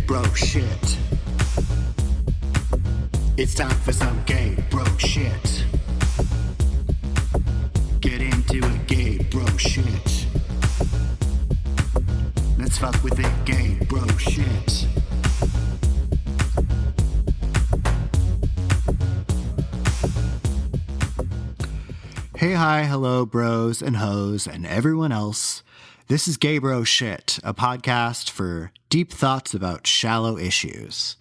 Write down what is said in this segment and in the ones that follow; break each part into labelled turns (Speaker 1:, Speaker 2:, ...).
Speaker 1: bro shit. It's time for some gay bro shit. Get into a gay bro shit. Let's fuck with it, gay bro shit. Hey, hi, hello, bros and hoes and everyone else. This is Gay Bro Shit, a podcast for deep thoughts about shallow issues.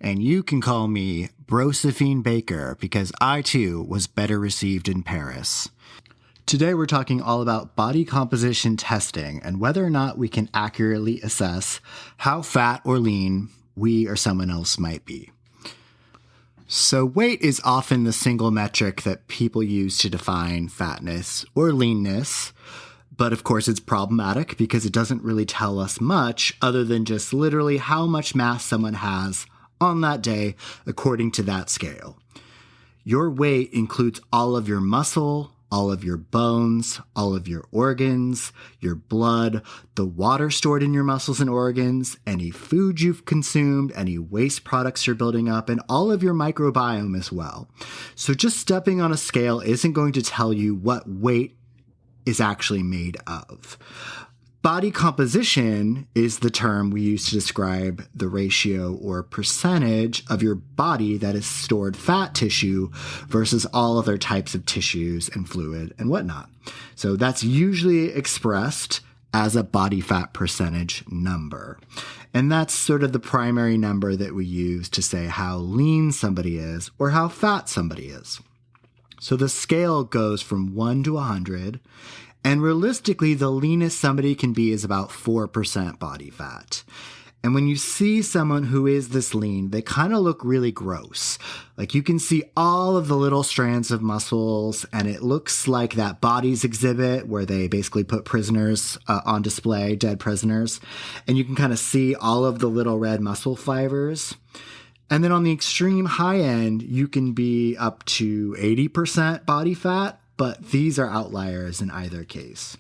Speaker 1: And you can call me Brosephine Baker because I too was better received in Paris. Today we're talking all about body composition testing and whether or not we can accurately assess how fat or lean we or someone else might be. So weight is often the single metric that people use to define fatness or leanness. But of course, it's problematic because it doesn't really tell us much other than just literally how much mass someone has on that day according to that scale. Your weight includes all of your muscle, all of your bones, all of your organs, your blood, the water stored in your muscles and organs, any food you've consumed, any waste products you're building up, and all of your microbiome as well. So just stepping on a scale isn't going to tell you what weight is actually made of. Body composition is the term we use to describe the ratio or percentage of your body that is stored fat tissue versus all other types of tissues and fluid and whatnot. So that's usually expressed as a body fat percentage number. And that's sort of the primary number that we use to say how lean somebody is or how fat somebody is. So the scale goes from 1 to 100, and realistically, the leanest somebody can be is about 4% body fat. And when you see someone who is this lean, they kind of look really gross. Like you can see all of the little strands of muscles, and it looks like that Bodies exhibit where they basically put prisoners on display, dead prisoners. And you can kind of see all of the little red muscle fibers. And then on the extreme high end, you can be up to 80% body fat, but these are outliers in either case.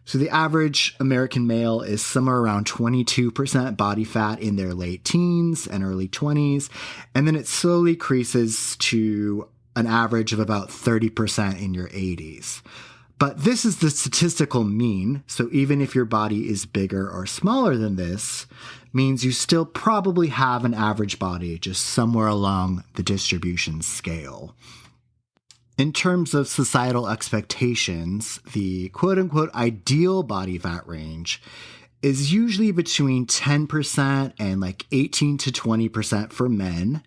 Speaker 1: So the average American male is somewhere around 22% body fat in their late teens and early 20s, and then it slowly creases to an average of about 30% in your 80s. But this is the statistical mean, so even if your body is bigger or smaller than this, means you still probably have an average body just somewhere along the distribution scale. In terms of societal expectations, the quote-unquote ideal body fat range is usually between 10% and like 18 to 20% for men.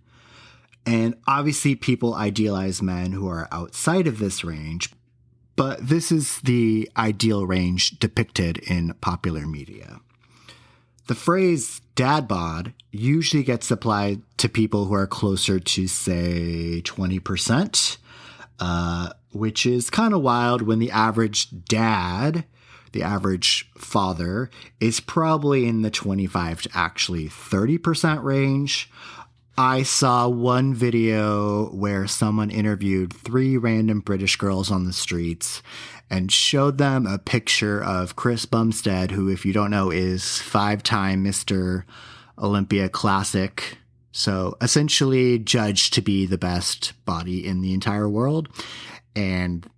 Speaker 1: And obviously people idealize men who are outside of this range, but this is the ideal range depicted in popular media. The phrase dad bod usually gets applied to people who are closer to, say, 20%, which is kind of wild when the average dad, the average father, is probably in the 25 to actually 30% range. I saw one video where someone interviewed 3 random British girls on the streets and showed them a picture of Chris Bumstead, who, if you don't know, is 5-time Mr. Olympia Classic. So essentially judged to be the best body in the entire world. And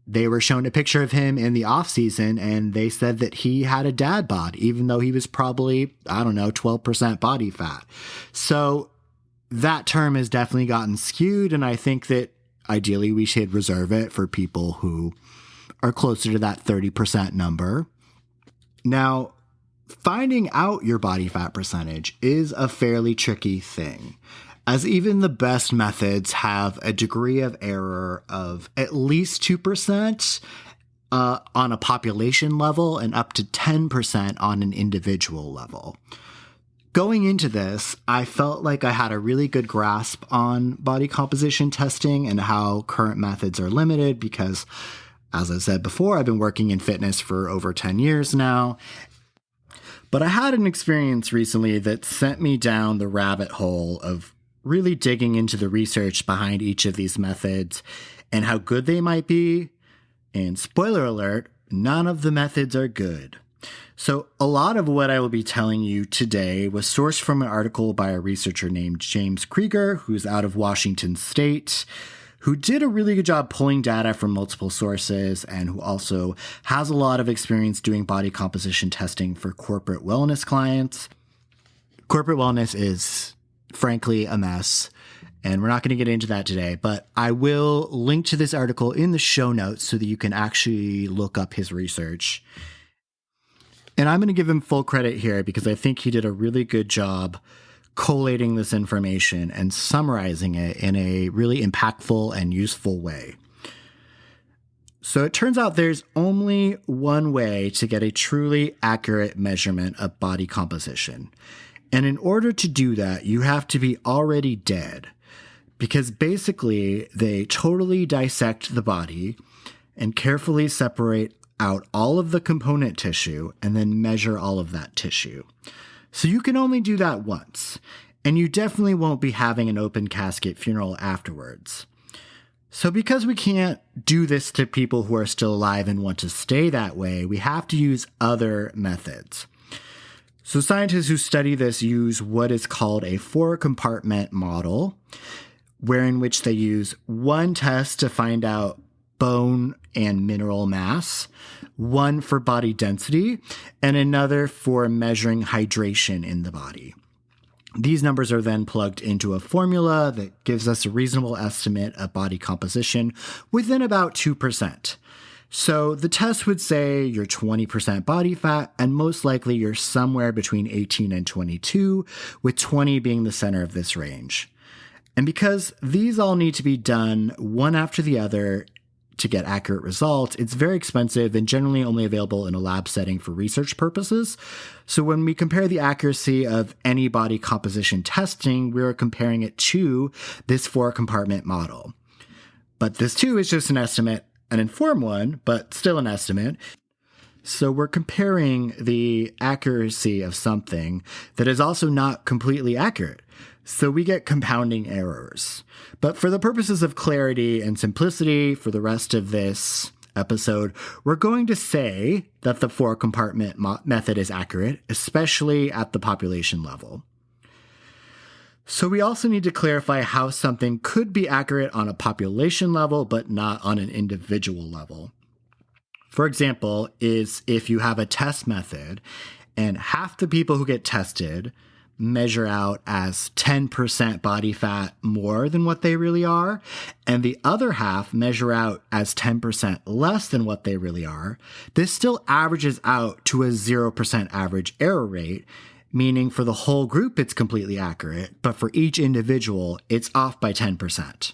Speaker 1: they were shown a picture of him in the off season, and they said that he had a dad bod, even though he was probably, 12% body fat. So that term has definitely gotten skewed, and I think that ideally we should reserve it for people who are closer to that 30% number. Now, finding out your body fat percentage is a fairly tricky thing, as even the best methods have a degree of error of at least 2% on a population level and up to 10% on an individual level. Going into this, I felt like I had a really good grasp on body composition testing and how current methods are limited because, as I said before, I've been working in fitness for over 10 years now. But I had an experience recently that sent me down the rabbit hole of really digging into the research behind each of these methods and how good they might be. And spoiler alert, none of the methods are good. So a lot of what I will be telling you today was sourced from an article by a researcher named James Kreiger, who's out of Washington State, who did a really good job pulling data from multiple sources and who also has a lot of experience doing body composition testing for corporate wellness clients. Corporate wellness is, frankly, a mess, and we're not going to get into that today, but I will link to this article in the show notes so that you can actually look up his research. And I'm going to give him full credit here because I think he did a really good job collating this information and summarizing it in a really impactful and useful way. So it turns out there's only one way to get a truly accurate measurement of body composition. And in order to do that, you have to be already dead, because basically they totally dissect the body and carefully separate out all of the component tissue and then measure all of that tissue. So you can only do that once, and you definitely won't be having an open casket funeral afterwards. So because we can't do this to people who are still alive and want to stay that way, we have to use other methods. So scientists who study this use what is called a 4-compartment model, wherein which they use one test to find out bone and mineral mass, one for body density, and another for measuring hydration in the body. These numbers are then plugged into a formula that gives us a reasonable estimate of body composition within about 2%. So the test would say you're 20% body fat, and most likely you're somewhere between 18 and 22, with 20 being the center of this range. And because these all need to be done one after the other to get accurate results, it's very expensive and generally only available in a lab setting for research purposes. So when we compare the accuracy of any body composition testing, we're comparing it to this 4-compartment model. But this too is just an estimate, an informed one, but still an estimate. So we're comparing the accuracy of something that is also not completely accurate. So we get compounding errors. But for the purposes of clarity and simplicity for the rest of this episode, we're going to say that the 4-compartment method is accurate, especially at the population level. So we also need to clarify how something could be accurate on a population level, but not on an individual level. For example, is if you have a test method and half the people who get tested measure out as 10% body fat more than what they really are, and the other half measure out as 10% less than what they really are, this still averages out to a 0% average error rate, meaning for the whole group it's completely accurate, but for each individual it's off by 10%.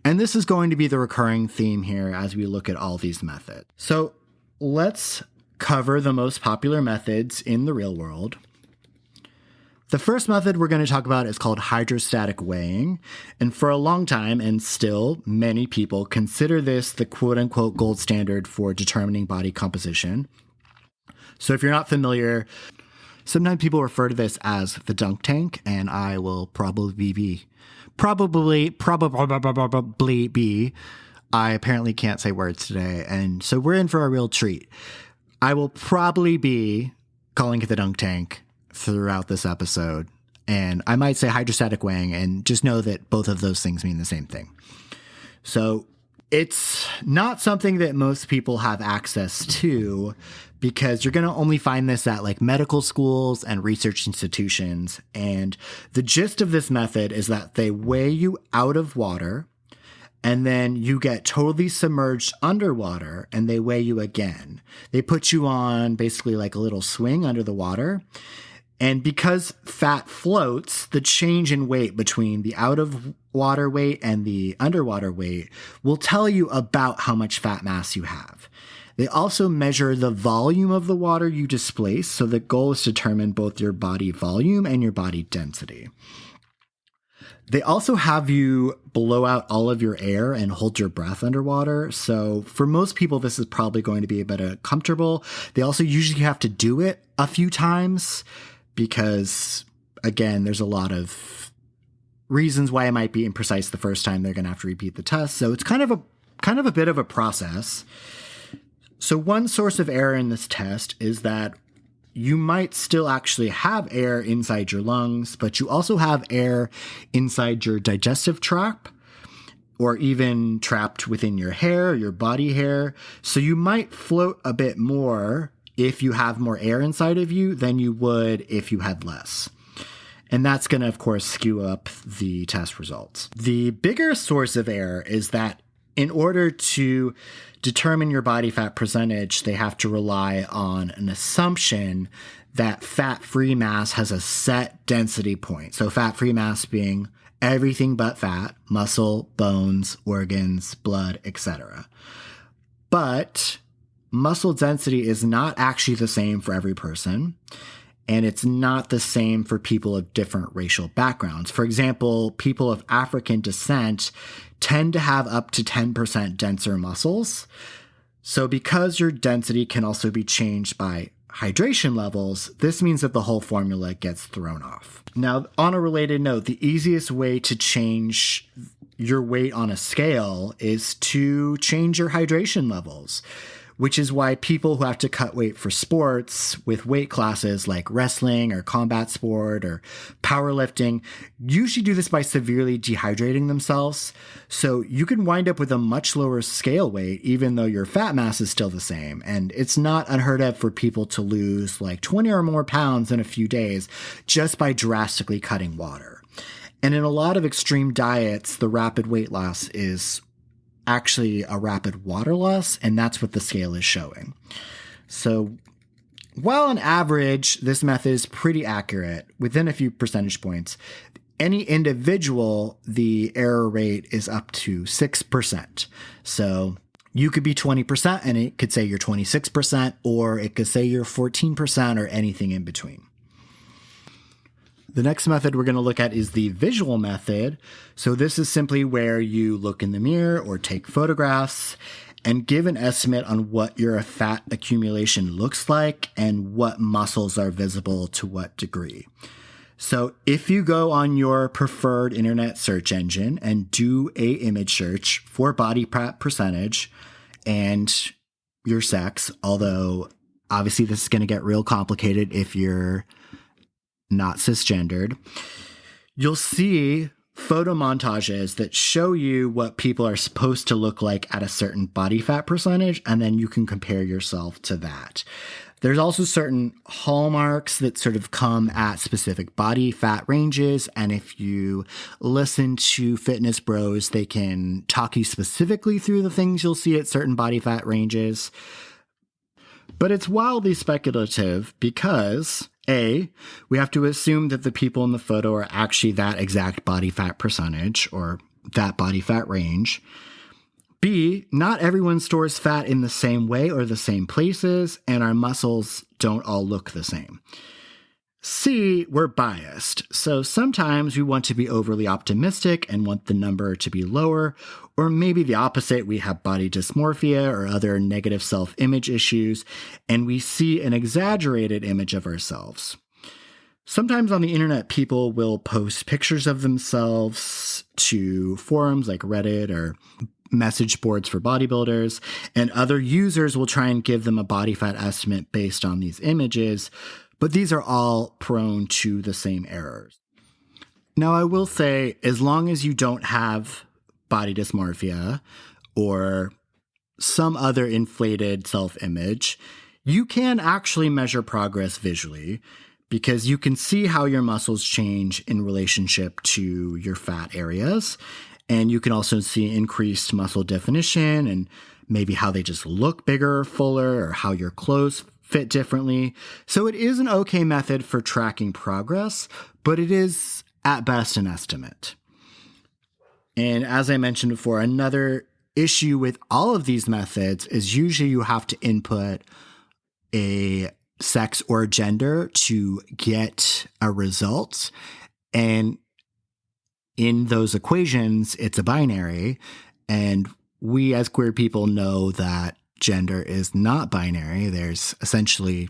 Speaker 1: And this is going to be the recurring theme here as we look at all these methods. So let's cover the most popular methods in the real world. The first method we're going to talk about is called hydrostatic weighing. And for a long time, and still, many people consider this the quote-unquote gold standard for determining body composition. So if you're not familiar, sometimes people refer to this as the dunk tank, and I will probably be. I apparently can't say words today, and so we're in for a real treat. I will probably be calling it the dunk tank throughout this episode, and I might say hydrostatic weighing, and just know that both of those things mean the same thing. So it's not something that most people have access to, because you're going to only find this at like medical schools and research institutions. And the gist of this method is that they weigh you out of water, and then you get totally submerged underwater and they weigh you again. They put you on basically like a little swing under the water. And because fat floats, the change in weight between the out of water weight and the underwater weight will tell you about how much fat mass you have. They also measure the volume of the water you displace, so the goal is to determine both your body volume and your body density. They also have you blow out all of your air and hold your breath underwater. So for most people, this is probably going to be a bit uncomfortable. They also usually have to do it a few times because, again, there's a lot of reasons why it might be imprecise the first time. They're going to have to repeat the test. So it's kind of a bit of a process. So one source of error in this test is that you might still actually have air inside your lungs, but you also have air inside your digestive tract, or even trapped within your hair, your body hair. So you might float a bit more if you have more air inside of you than you would if you had less. And that's going to, of course, skew up the test results. The bigger source of air is that in order to determine your body fat percentage, they have to rely on an assumption that fat-free mass has a set density point. So fat-free mass being everything but fat, muscle, bones, organs, blood, etc. But muscle density is not actually the same for every person, and it's not the same for people of different racial backgrounds. For example, people of African descent tend to have up to 10% denser muscles. So because your density can also be changed by hydration levels, this means that the whole formula gets thrown off. Now, on a related note, the easiest way to change your weight on a scale is to change your hydration levels, which is why people who have to cut weight for sports with weight classes like wrestling or combat sport or powerlifting usually do this by severely dehydrating themselves. So you can wind up with a much lower scale weight, even though your fat mass is still the same. And it's not unheard of for people to lose like 20 or more pounds in a few days just by drastically cutting water. And in a lot of extreme diets, the rapid weight loss is actually a rapid water loss, and that's what the scale is showing. So while on average, this method is pretty accurate within a few percentage points, any individual, the error rate is up to 6%. So you could be 20% and it could say you're 26%, or it could say you're 14% or anything in between. The next method we're going to look at is the visual method. So this is simply where you look in the mirror or take photographs and give an estimate on what your fat accumulation looks like and what muscles are visible to what degree. So if you go on your preferred internet search engine and do a image search for body fat percentage and your sex, although obviously this is going to get real complicated if you're not cisgendered, you'll see photo montages that show you what people are supposed to look like at a certain body fat percentage, and then you can compare yourself to that. There's also certain hallmarks that sort of come at specific body fat ranges, and if you listen to fitness bros, they can talk you specifically through the things you'll see at certain body fat ranges. But it's wildly speculative because A, we have to assume that the people in the photo are actually that exact body fat percentage or that body fat range. B, not everyone stores fat in the same way or the same places, and our muscles don't all look the same. C, we're biased. So sometimes we want to be overly optimistic and want the number to be lower, or maybe the opposite, we have body dysmorphia or other negative self-image issues, and we see an exaggerated image of ourselves. Sometimes on the internet, people will post pictures of themselves to forums like Reddit or message boards for bodybuilders, and other users will try and give them a body fat estimate based on these images, but these are all prone to the same errors. Now, I will say, as long as you don't have body dysmorphia or some other inflated self-image, you can actually measure progress visually because you can see how your muscles change in relationship to your fat areas. And you can also see increased muscle definition and maybe how they just look bigger or fuller, or how your clothes fit differently. So it is an okay method for tracking progress, but it is at best an estimate. And as I mentioned before, another issue with all of these methods is usually you have to input a sex or gender to get a result. And in those equations, it's a binary. And we as queer people know that gender is not binary. There's essentially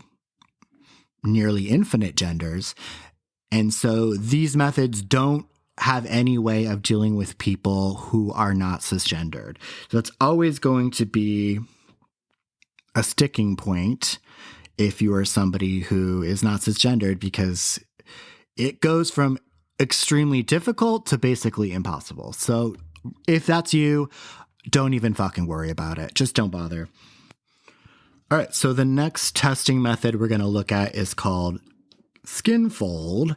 Speaker 1: nearly infinite genders. And so these methods don't have any way of dealing with people who are not cisgendered. So it's always going to be a sticking point if you are somebody who is not cisgendered, because it goes from extremely difficult to basically impossible. So if that's you, don't even fucking worry about it. Just don't bother. All right, so the next testing method we're going to look at is called skin fold.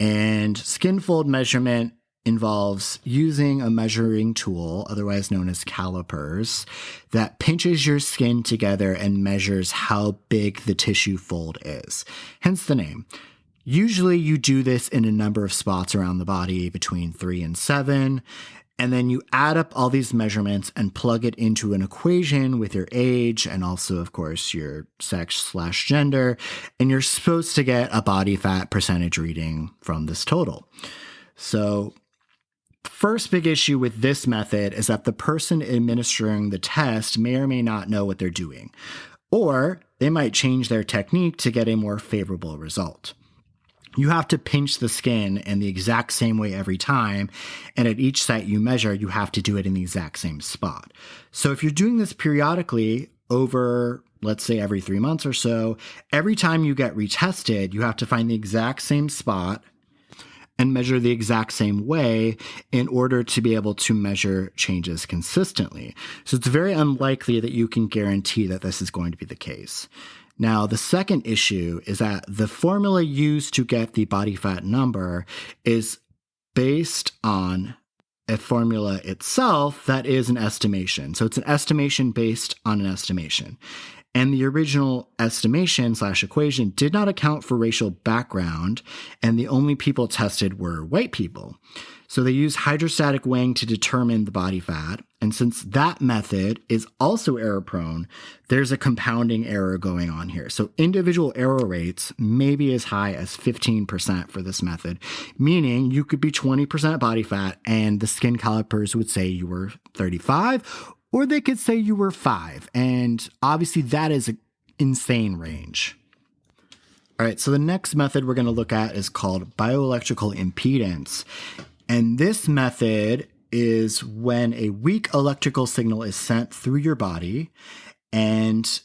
Speaker 1: And skin fold measurement involves using a measuring tool, otherwise known as calipers, that pinches your skin together and measures how big the tissue fold is. Hence the name. Usually you do this in a number of spots around the body, between 3 and 7. And then you add up all these measurements and plug it into an equation with your age and also, of course, your sex/gender. And you're supposed to get a body fat percentage reading from this total. So the first big issue with this method is that the person administering the test may or may not know what they're doing, or they might change their technique to get a more favorable result. You have to pinch the skin in the exact same way every time, and at each site you measure, you have to do it in the exact same spot. So if you're doing this periodically over, let's say, every 3 months or so, every time you get retested, you have to find the exact same spot and measure the exact same way in order to be able to measure changes consistently. So it's very unlikely that you can guarantee that this is going to be the case. Now, the second issue is that the formula used to get the body fat number is based on a formula itself that is an estimation. So it's an estimation based on an estimation. And the original estimation/equation did not account for racial background, and the only people tested were white people. So they used hydrostatic weighing to determine the body fat. And since that method is also error-prone, there's a compounding error going on here. So individual error rates may be as high as 15% for this method, meaning you could be 20% body fat and the skin calipers would say you were 35, or they could say you were 5. And obviously that is an insane range. All right, so the next method we're going to look at is called bioelectrical impedance. And this method is when a weak electrical signal is sent through your body. And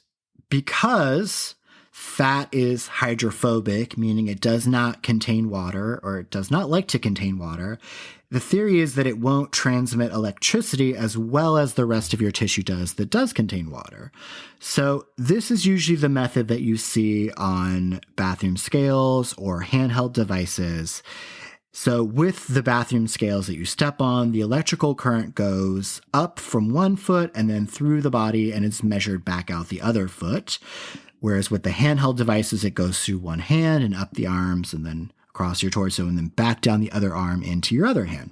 Speaker 1: because fat is hydrophobic, meaning it does not contain water, or it does not like to contain water, the theory is that it won't transmit electricity as well as the rest of your tissue does that does contain water. So this is usually the method that you see on bathroom scales or handheld devices. So with the bathroom scales that you step on, the electrical current goes up from one foot and then through the body and it's measured back out the other foot. Whereas with the handheld devices, it goes through one hand and up the arms and then across your torso and then back down the other arm into your other hand.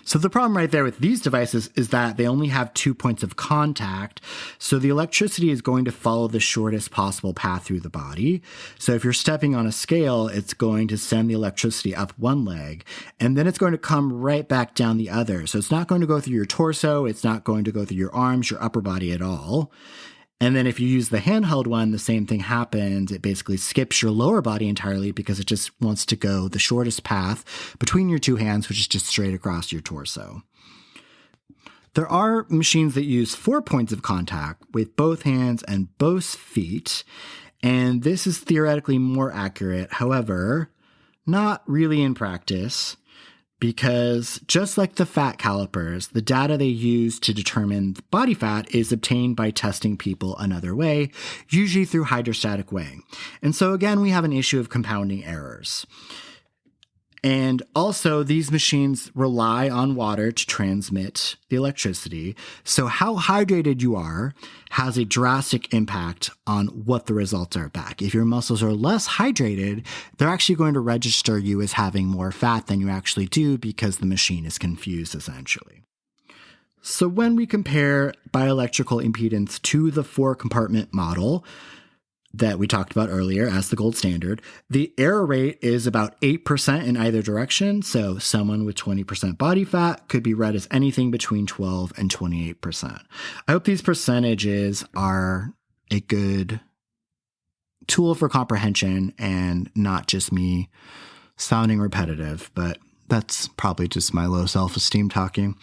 Speaker 1: So the problem right there with these devices is that they only have 2 points of contact. So the electricity is going to follow the shortest possible path through the body. So if you're stepping on a scale, it's going to send the electricity up one leg, and then it's going to come right back down the other. So it's not going to go through your torso. It's not going to go through your arms, your upper body at all. And then if you use the handheld one, the same thing happens. It basically skips your lower body entirely because it just wants to go the shortest path between your two hands, which is just straight across your torso. There are machines that use 4 points of contact with both hands and both feet, and this is theoretically more accurate. However, not really in practice, because just like the fat calipers, the data they use to determine body fat is obtained by testing people another way, usually through hydrostatic weighing. And so again, we have an issue of compounding errors. And also, these machines rely on water to transmit the electricity. So how hydrated you are has a drastic impact on what the results are back. If your muscles are less hydrated, they're actually going to register you as having more fat than you actually do because the machine is confused, essentially. So when we compare bioelectrical impedance to the 4-compartment model that we talked about earlier as the gold standard, the error rate is about 8% in either direction. So someone with 20% body fat could be read as anything between 12 and 28%. I hope these percentages are a good tool for comprehension and not just me sounding repetitive, but that's probably just my low self-esteem talking.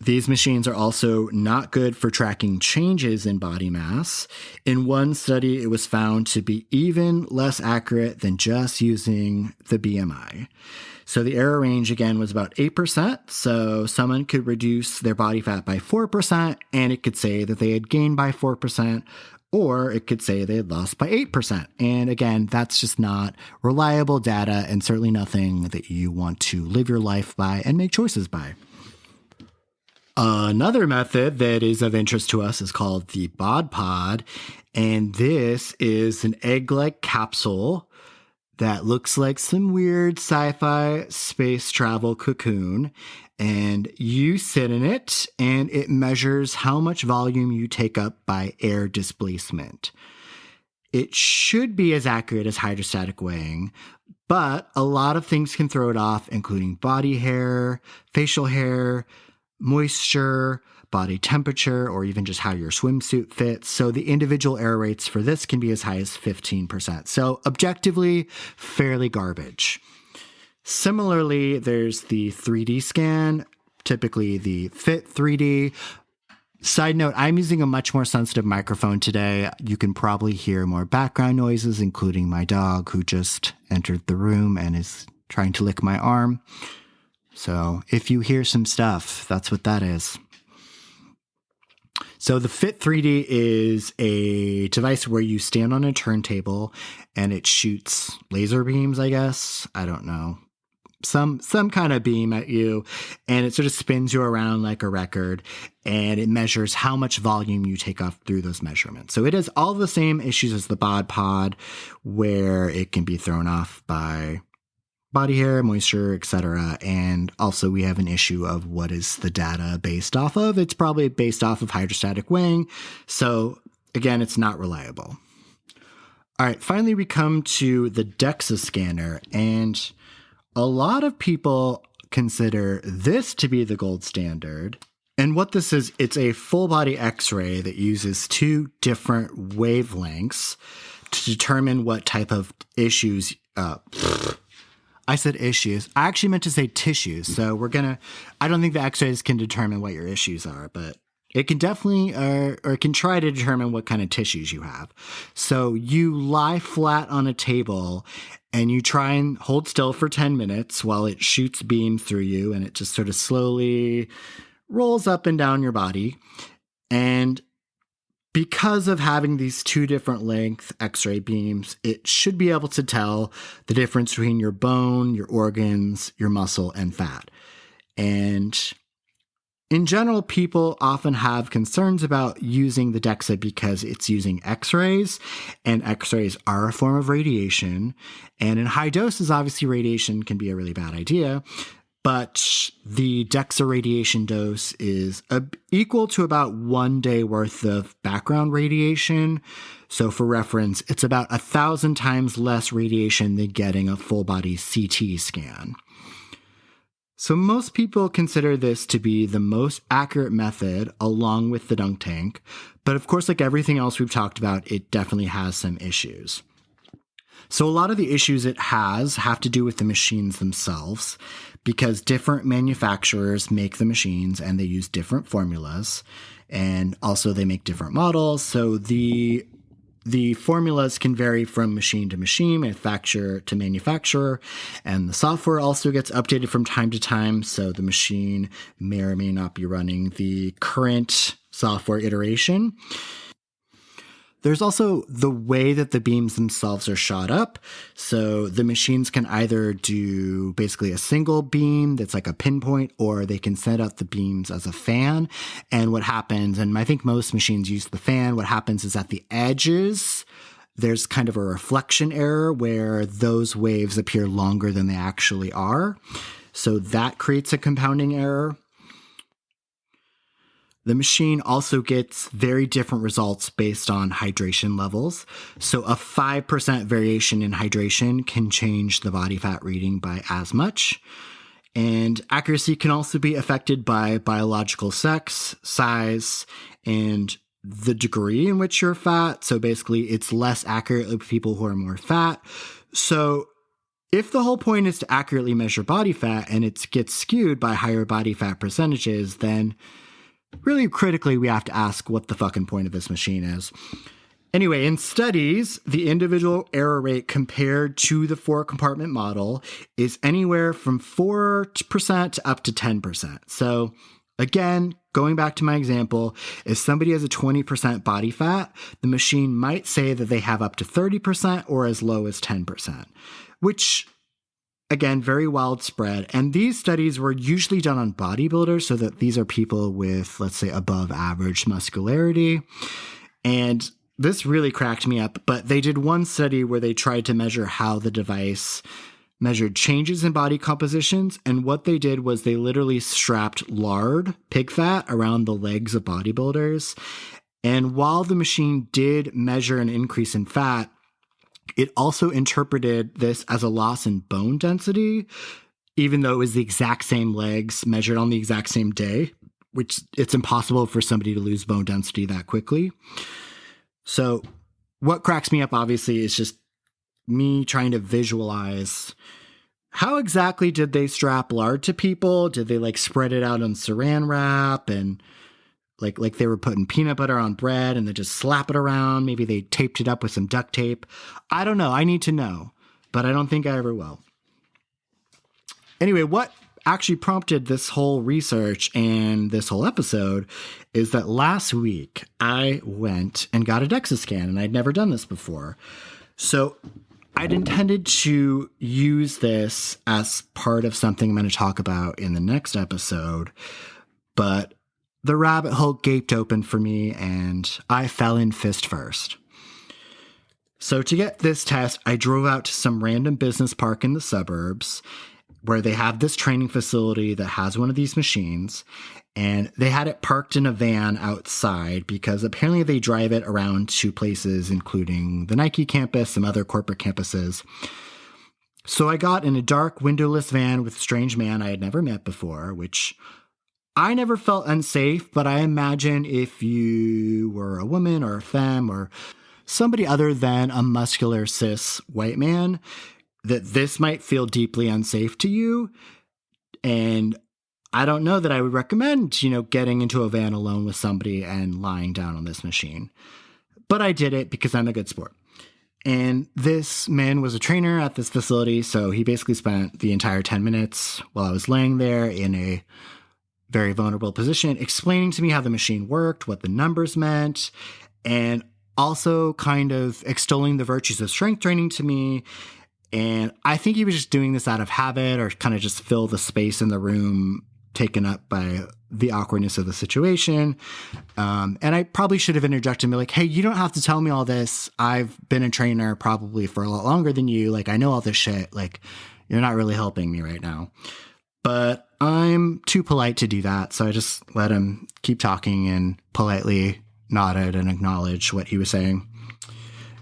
Speaker 1: These machines are also not good for tracking changes in body mass. In one study, it was found to be even less accurate than just using the BMI. So the error range, again, was about 8%. So someone could reduce their body fat by 4%, and it could say that they had gained by 4%, or it could say they had lost by 8%. And again, that's just not reliable data and certainly nothing that you want to live your life by and make choices by. Another method that is of interest to us is called the bod pod, and this is an egg-like capsule that looks like some weird sci-fi space travel cocoon, and you sit in it, and it measures how much volume you take up by air displacement. It should be as accurate as hydrostatic weighing, but a lot of things can throw it off, including body hair, facial hair, moisture, body temperature, or even just how your swimsuit fits. So the individual error rates for this can be as high as 15%. So objectively, fairly garbage. Similarly, there's the 3D scan, typically the Fit 3D. Side note, I'm using a much more sensitive microphone today. You can probably hear more background noises, including my dog who just entered the room and is trying to lick my arm. So if you hear some stuff, that's what that is. So the Fit 3D is a device where you stand on a turntable and it shoots laser beams, I guess. I don't know. Some kind of beam at you, and it sort of spins you around like a record, and it measures how much volume you take off through those measurements. So it has all the same issues as the bod pod, where it can be thrown off by body hair, moisture, etc. And also we have an issue of what is the data based off of. It's probably based off of hydrostatic weighing. So again, it's not reliable. All right, finally we come to the DEXA scanner, and a lot of people consider this to be the gold standard. And what this is, it's a full body X-ray that uses two different wavelengths to determine what type of issues, I said issues. I actually meant to say tissues. So I don't think the X-rays can determine what your issues are, but it can definitely, or it can try to determine what kind of tissues you have. So you lie flat on a table and you try and hold still for 10 minutes while it shoots beams through you, and it just sort of slowly rolls up and down your body. And because of having these two different length X-ray beams, it should be able to tell the difference between your bone, your organs, your muscle, and fat. And in general, people often have concerns about using the DEXA because it's using X-rays, and X-rays are a form of radiation. And in high doses, obviously, radiation can be a really bad idea. But the DEXA radiation dose is equal to about 1 day worth of background radiation. So for reference, it's about 1,000 times less radiation than getting a full body CT scan. So most people consider this to be the most accurate method along with the dunk tank. But of course, like everything else we've talked about, it definitely has some issues. So a lot of the issues it has have to do with the machines themselves, because different manufacturers make the machines and they use different formulas, and also they make different models. So the formulas can vary from machine to machine, manufacturer to manufacturer, and the software also gets updated from time to time. So the machine may or may not be running the current software iteration. There's also the way that the beams themselves are shot up. So the machines can either do basically a single beam that's like a pinpoint, or they can set up the beams as a fan. And what happens, and I think most machines use the fan, what happens is at the edges, there's kind of a reflection error where those waves appear longer than they actually are. So that creates a compounding error. The machine also gets very different results based on hydration levels. So a 5% variation in hydration can change the body fat reading by as much. And accuracy can also be affected by biological sex, size, and the degree in which you're fat. So basically, it's less accurate with people who are more fat. So if the whole point is to accurately measure body fat and it gets skewed by higher body fat percentages, then really critically, we have to ask what the fucking point of this machine is. Anyway, in studies, the individual error rate compared to the 4-compartment model is anywhere from 4% to up to 10%. So again, going back to my example, if somebody has a 20% body fat, the machine might say that they have up to 30% or as low as 10%, which, again, very widespread. And these studies were usually done on bodybuilders, so that these are people with, let's say, above average muscularity. And this really cracked me up, but they did one study where they tried to measure how the device measured changes in body compositions. And what they did was they literally strapped lard, pig fat, around the legs of bodybuilders. And while the machine did measure an increase in fat, it also interpreted this as a loss in bone density, even though it was the exact same legs measured on the exact same day, which it's impossible for somebody to lose bone density that quickly. So what cracks me up, obviously, is just me trying to visualize how exactly did they strap lard to people? Did they spread it out on saran wrap and like they were putting peanut butter on bread and they just slap it around? Maybe they taped it up with some duct tape. I don't know. I need to know, but I don't think I ever will. Anyway, what actually prompted this whole research and this whole episode is that last week I went and got a DEXA scan, and I'd never done this before. So I'd intended to use this as part of something I'm going to talk about in the next episode, but the rabbit hole gaped open for me and I fell in fist first. So to get this test, I drove out to some random business park in the suburbs where they have this training facility that has one of these machines, and they had it parked in a van outside because apparently they drive it around to places including the Nike campus, some other corporate campuses. So I got in a dark windowless van with a strange man I had never met before, which I never felt unsafe, but I imagine if you were a woman or a femme or somebody other than a muscular cis white man, that this might feel deeply unsafe to you. And I don't know that I would recommend, getting into a van alone with somebody and lying down on this machine. But I did it because I'm a good sport. And this man was a trainer at this facility, so he basically spent the entire 10 minutes while I was laying there in a very vulnerable position, explaining to me how the machine worked, what the numbers meant, and also kind of extolling the virtues of strength training to me. And I think he was just doing this out of habit or kind of just fill the space in the room taken up by the awkwardness of the situation. And I probably should have interjected and be like, hey, you don't have to tell me all this. I've been a trainer probably for a lot longer than you. I know all this shit. You're not really helping me right now. But I'm too polite to do that. So I just let him keep talking and politely nodded and acknowledged what he was saying.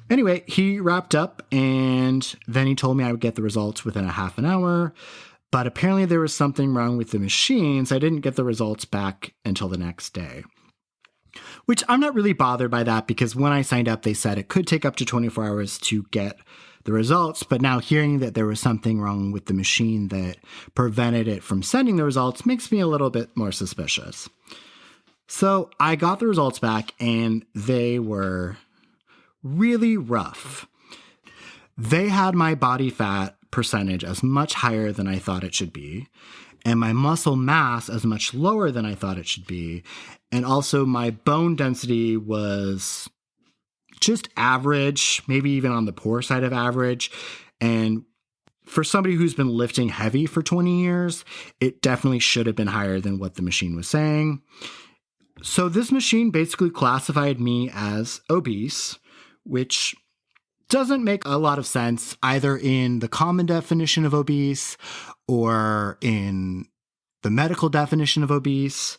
Speaker 1: Anyway, he wrapped up and then he told me I would get the results within a half an hour. But apparently there was something wrong with the machine, so I didn't get the results back until the next day. Which I'm not really bothered by that because when I signed up, they said it could take up to 24 hours to get the results. But now hearing that there was something wrong with the machine that prevented it from sending the results makes me a little bit more suspicious. So I got the results back and they were really rough. They had my body fat percentage as much higher than I thought it should be, and my muscle mass as much lower than I thought it should be. And also my bone density was just average, maybe even on the poor side of average. And for somebody who's been lifting heavy for 20 years, it definitely should have been higher than what the machine was saying. So this machine basically classified me as obese, which doesn't make a lot of sense either in the common definition of obese or in the medical definition of obese,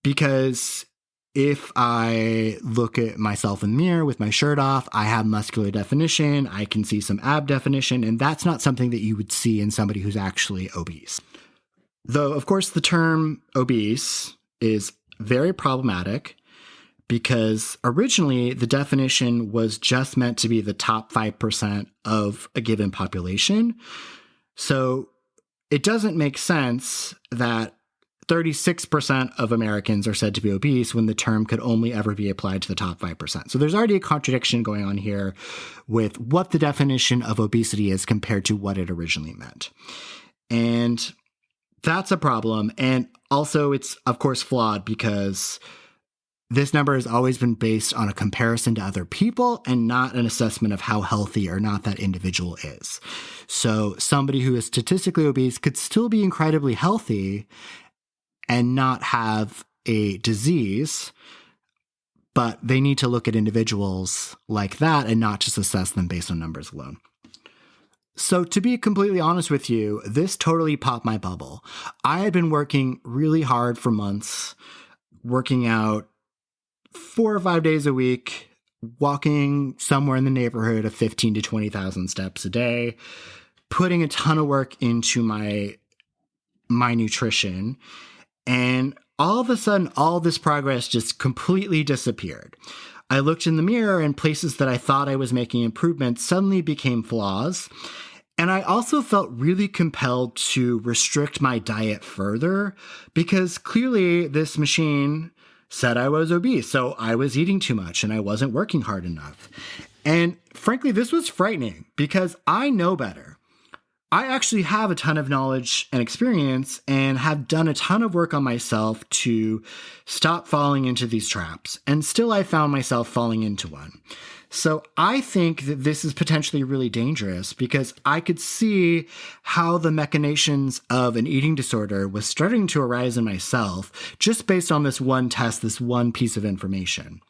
Speaker 1: because if I look at myself in the mirror with my shirt off, I have muscular definition, I can see some ab definition, and that's not something that you would see in somebody who's actually obese. Though, of course, the term obese is very problematic because originally the definition was just meant to be the top 5% of a given population. So it doesn't make sense that 36% of Americans are said to be obese when the term could only ever be applied to the top 5%. So there's already a contradiction going on here with what the definition of obesity is compared to what it originally meant. And that's a problem. And also it's, of course, flawed because this number has always been based on a comparison to other people and not an assessment of how healthy or not that individual is. So somebody who is statistically obese could still be incredibly healthy and not have a disease, but they need to look at individuals like that and not just assess them based on numbers alone. So to be completely honest with you, this totally popped my bubble. I had been working really hard for months, working out 4 or 5 days a week, walking somewhere in the neighborhood of 15 to 20,000 steps a day, putting a ton of work into my nutrition. And all of a sudden, all this progress just completely disappeared. I looked in the mirror and places that I thought I was making improvements suddenly became flaws. And I also felt really compelled to restrict my diet further because clearly this machine said I was obese, so I was eating too much and I wasn't working hard enough. And frankly, this was frightening because I know better. I actually have a ton of knowledge and experience and have done a ton of work on myself to stop falling into these traps. And still I found myself falling into one. So I think that this is potentially really dangerous because I could see how the machinations of an eating disorder was starting to arise in myself just based on this one test, this one piece of information.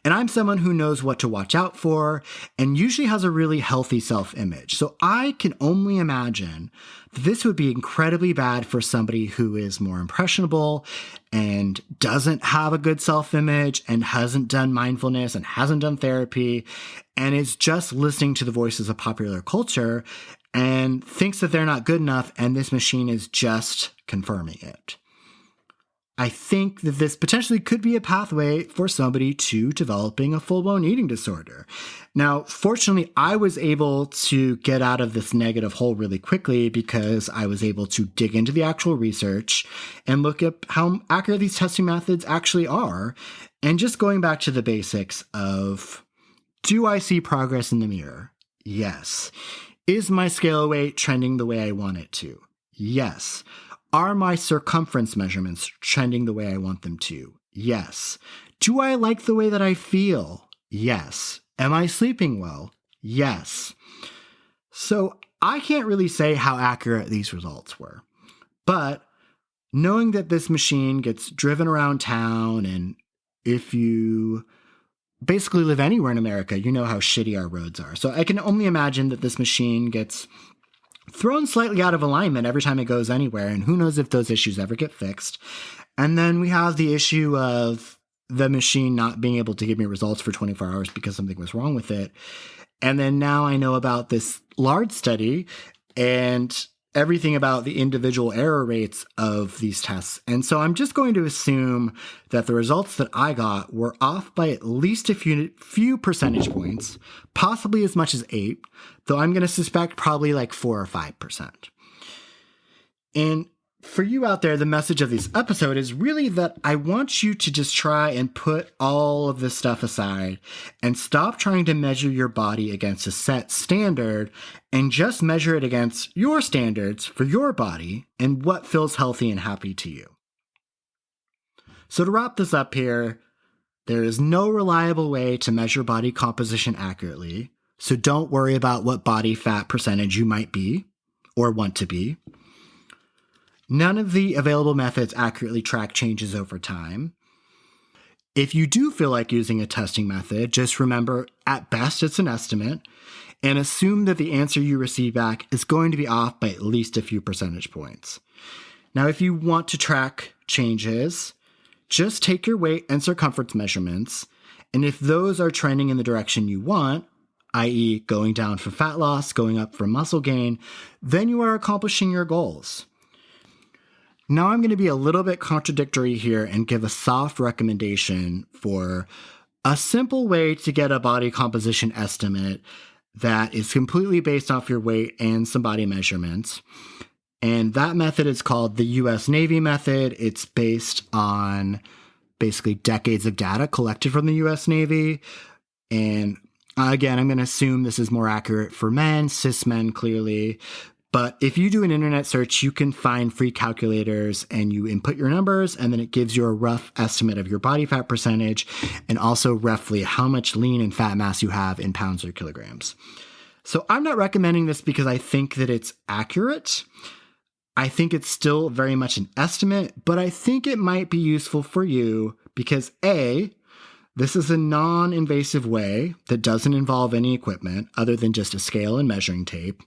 Speaker 1: And I'm someone who knows what to watch out for and usually has a really healthy self-image. So I can only imagine that this would be incredibly bad for somebody who is more impressionable and doesn't have a good self-image and hasn't done mindfulness and hasn't done therapy and is just listening to the voices of popular culture and thinks that they're not good enough and this machine is just confirming it. I think that this potentially could be a pathway for somebody to developing a full-blown eating disorder. Now, fortunately, I was able to get out of this negative hole really quickly because I was able to dig into the actual research and look at how accurate these testing methods actually are. And just going back to the basics of, do I see progress in the mirror? Yes. Is my scale weight trending the way I want it to? Yes. Are my circumference measurements trending the way I want them to? Yes. Do I like the way that I feel? Yes. Am I sleeping well? Yes. So I can't really say how accurate these results were, but knowing that this machine gets driven around town, and if you basically live anywhere in America, you know how shitty our roads are. So I can only imagine that this machine gets thrown slightly out of alignment every time it goes anywhere, and who knows if those issues ever get fixed. And then we have the issue of the machine not being able to give me results for 24 hours because something was wrong with it. And then now I know about this large study and everything about the individual error rates of these tests. And so I'm just going to assume that the results that I got were off by at least a few percentage points, possibly as much as 8, though I'm going to suspect probably like 4 or 5%. And for you out there, the message of this episode is really that I want you to just try and put all of this stuff aside and stop trying to measure your body against a set standard and just measure it against your standards for your body and what feels healthy and happy to you. So to wrap this up here, there is no reliable way to measure body composition accurately, so don't worry about what body fat percentage you might be or want to be. None of the available methods accurately track changes over time. If you do feel like using a testing method, just remember, at best, it's an estimate, and assume that the answer you receive back is going to be off by at least a few percentage points. Now, if you want to track changes, just take your weight and circumference measurements, and if those are trending in the direction you want, i.e. going down for fat loss, going up for muscle gain, then you are accomplishing your goals. Now I'm going to be a little bit contradictory here and give a soft recommendation for a simple way to get a body composition estimate that is completely based off your weight and some body measurements. And that method is called the U.S. Navy method. It's based on basically decades of data collected from the U.S. Navy. And again, I'm going to assume this is more accurate for men, cis men, clearly. But if you do an internet search, you can find free calculators and you input your numbers, and then it gives you a rough estimate of your body fat percentage and also roughly how much lean and fat mass you have in pounds or kilograms. So I'm not recommending this because I think that it's accurate. I think it's still very much an estimate, but I think it might be useful for you because A, this is a non-invasive way that doesn't involve any equipment other than just a scale and measuring tape.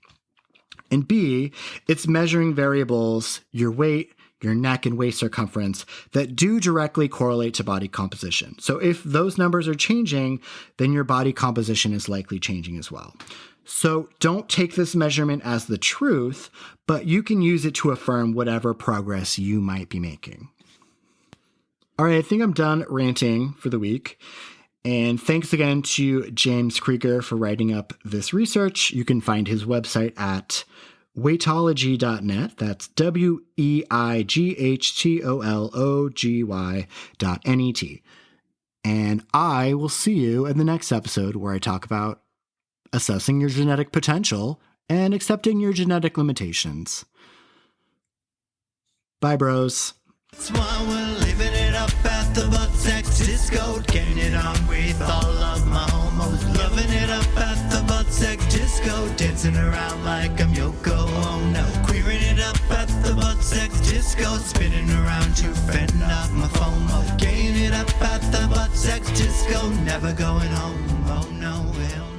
Speaker 1: And B, it's measuring variables, your weight, your neck and waist circumference, that do directly correlate to body composition. So if those numbers are changing, then your body composition is likely changing as well. So don't take this measurement as the truth, but you can use it to affirm whatever progress you might be making. All right, I think I'm done ranting for the week. And thanks again to James Kreiger for writing up this research. You can find his website at weightology.net. That's WEIGHTOLOGY.net. And I will see you in the next episode where I talk about assessing your genetic potential and accepting your genetic limitations. Bye, bros.
Speaker 2: That's why we're living it up at the butt sex disco, getting it on with all of my homos, loving it up at the butt sex disco, dancing around like I'm Yoko Ono, queering it up at the butt sex disco, spinning around to fend off my FOMO, getting it up at the butt sex disco, never going home, oh no, hell no.